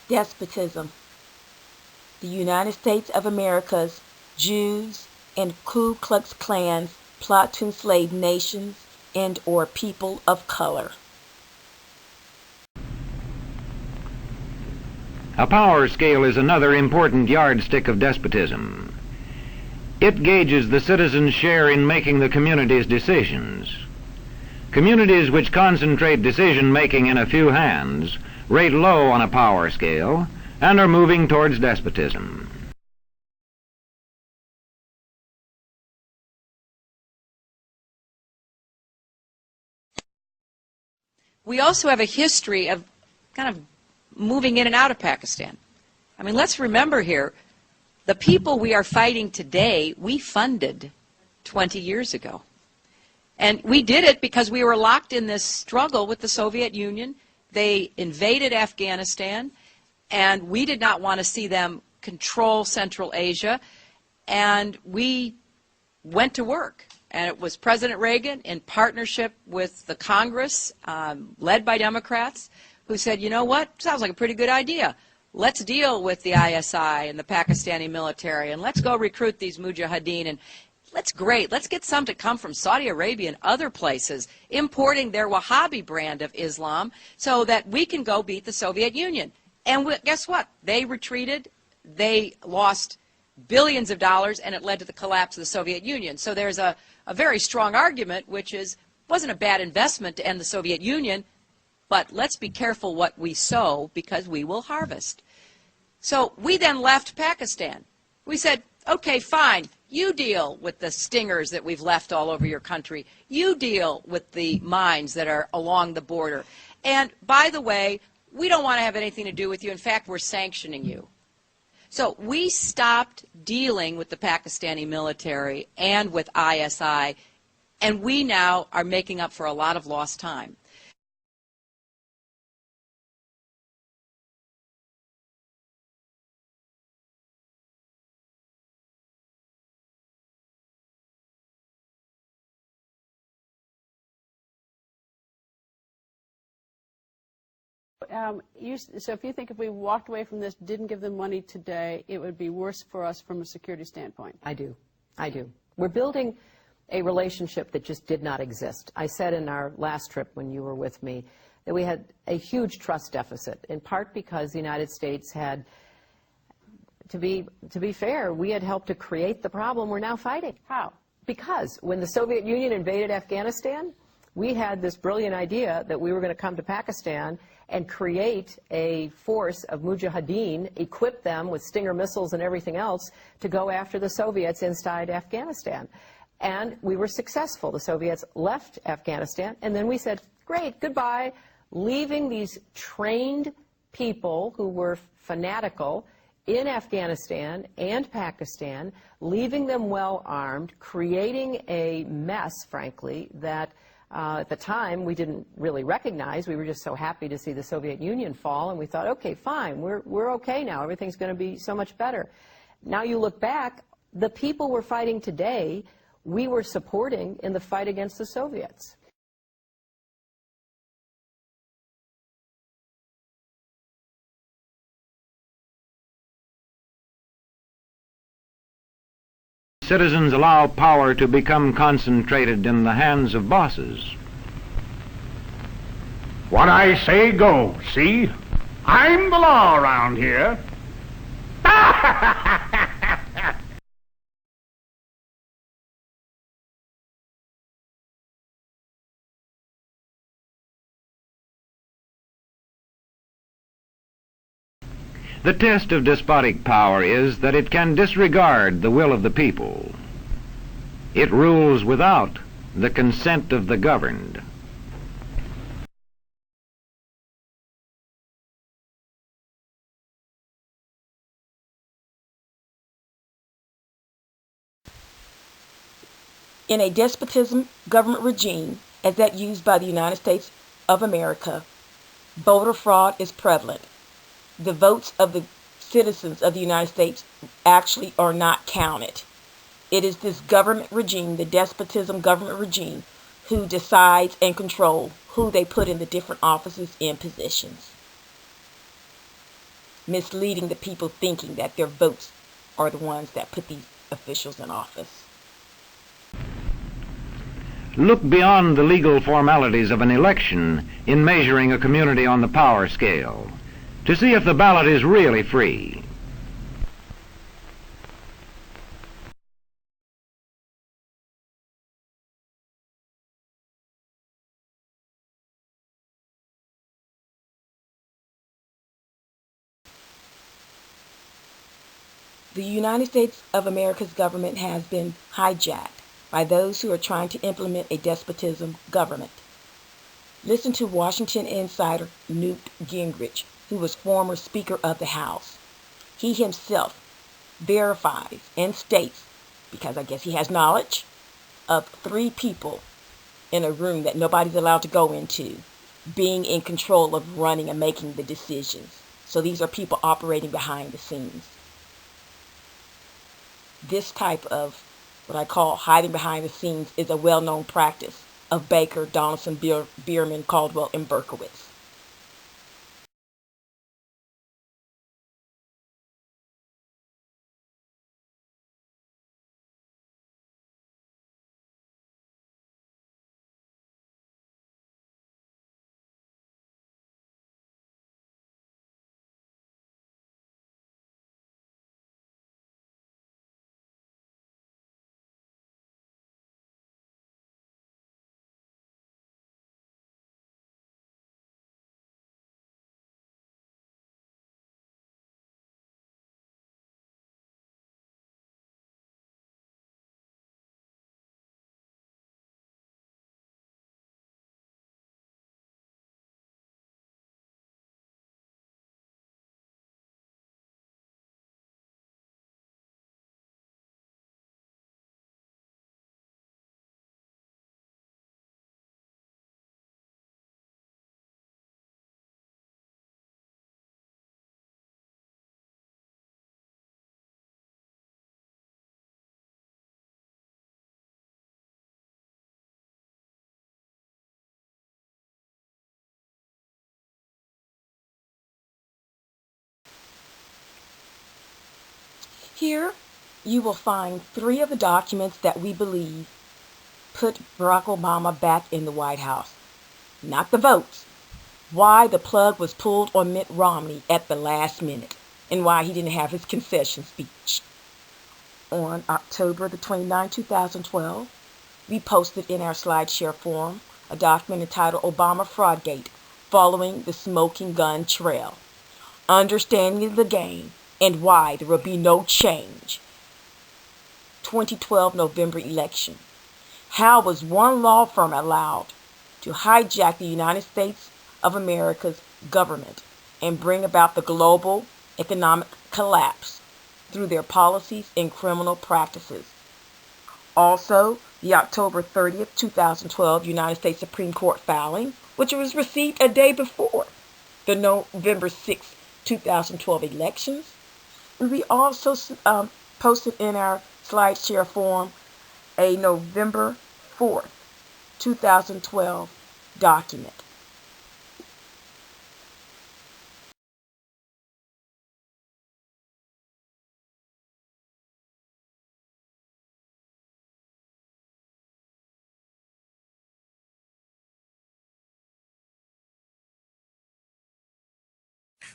Despotism. The United States of America's Jews and Ku Klux Klans plot to enslave nations and or people of color. A power scale is another important yardstick of despotism. It gauges the citizens' share in making the community's decisions. Communities which concentrate decision-making in a few hands rate low on a power scale and are moving towards despotism. We also have a history of kind of moving in and out of Pakistan. I mean, let's remember here, the people we are fighting today, we funded 20 years ago. And we did it because we were locked in this struggle with the Soviet Union. They invaded Afghanistan, and we did not want to see them control Central Asia. And we went to work. And it was President Reagan, in partnership with the Congress, led by Democrats, who said, you know what, sounds like a pretty good idea. Let's deal with the ISI and the Pakistani military, and let's go recruit these mujahideen. And let's get some to come from Saudi Arabia and other places, importing their Wahhabi brand of Islam so that we can go beat the Soviet Union. And guess what? They retreated. They lost billions of dollars, and it led to the collapse of the Soviet Union. So there's a very strong argument, which is, it wasn't a bad investment to end the Soviet Union, but let's be careful what we sow because we will harvest. So we then left Pakistan. We said, okay, fine, you deal with the stingers that we've left all over your country. You deal with the mines that are along the border. And by the way, we don't want to have anything to do with you. In fact, we're sanctioning you. So we stopped dealing with the Pakistani military and with ISI, and we now are making up for a lot of lost time. So if you think if we walked away from this, didn't give them money today, it would be worse for us from a security standpoint. I do. We're building a relationship that just did not exist. I said in our last trip when you were with me that we had a huge trust deficit, in part because the United States had, to be fair, we had helped to create the problem we're now fighting. How? Because when the Soviet Union invaded Afghanistan, we had this brilliant idea that we were going to come to Pakistan and create a force of mujahideen, equip them with Stinger missiles and everything else to go after the Soviets inside Afghanistan. And we were successful. The Soviets left Afghanistan, and then we said, great, goodbye, leaving these trained people who were fanatical in Afghanistan and Pakistan, leaving them well armed, creating a mess, frankly, that at the time we didn't really recognize. We were just so happy to see the Soviet Union fall, and we thought, okay, fine, we're okay now. Everything's going to be so much better. Now you look back, the people we're fighting today, we were supporting in the fight against the Soviets. Citizens allow power to become concentrated in the hands of bosses. What I say goes, see? I'm the law around here. The test of despotic power is that it can disregard the will of the people. It rules without the consent of the governed. In a despotism government regime, as that used by the United States of America, voter fraud is prevalent. The votes of the citizens of the United States actually are not counted. It is this government regime, the despotism government regime, who decides and controls who they put in the different offices and positions. misleading the people thinking that their votes are the ones that put these officials in office. Look beyond the legal formalities of an election in measuring a community on the power scale to see if the ballot is really free. The United States of America's government has been hijacked by those who are trying to implement a despotism government. Listen to Washington insider Newt Gingrich, who was former Speaker of the House. He himself verifies and states, because I guess he has knowledge, of 3 people in a room that nobody's allowed to go into, being in control of running and making the decisions. So these are people operating behind the scenes. This type of what I call hiding behind the scenes is a well-known practice of Baker, Donaldson, Bierman, Caldwell, and Berkowitz. Here, you will find 3 of the documents that we believe put Barack Obama back in the White House. Not the votes. Why the plug was pulled on Mitt Romney at the last minute, and why he didn't have his concession speech. On October the 29th, 2012, we posted in our SlideShare forum a document entitled Obama Fraudgate, Following the Smoking Gun Trail, Understanding the Game, and Why There Will Be No Change. 2012 November election. How was one law firm allowed to hijack the United States of America's government and bring about the global economic collapse through their policies and criminal practices? Also, the October 30th, 2012 United States Supreme Court filing, which was received a day before the November 6th, 2012 elections. We also posted in our SlideShare forum a November 4th, 2012 document.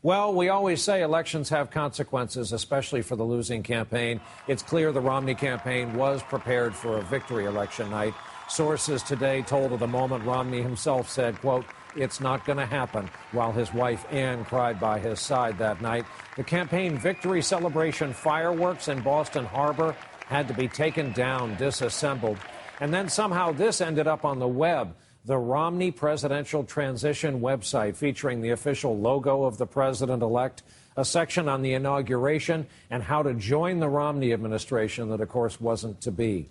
Well, we always say elections have consequences, especially for the losing campaign. It's clear the Romney campaign was prepared for a victory election night. Sources today told of the moment Romney himself said, quote, "It's not going to happen," while his wife Ann cried by his side that night. The campaign victory celebration fireworks in Boston Harbor had to be taken down, disassembled. And then somehow this ended up on the web. The Romney Presidential Transition website featuring the official logo of the president-elect, a section on the inauguration, and how to join the Romney administration that, of course, wasn't to be.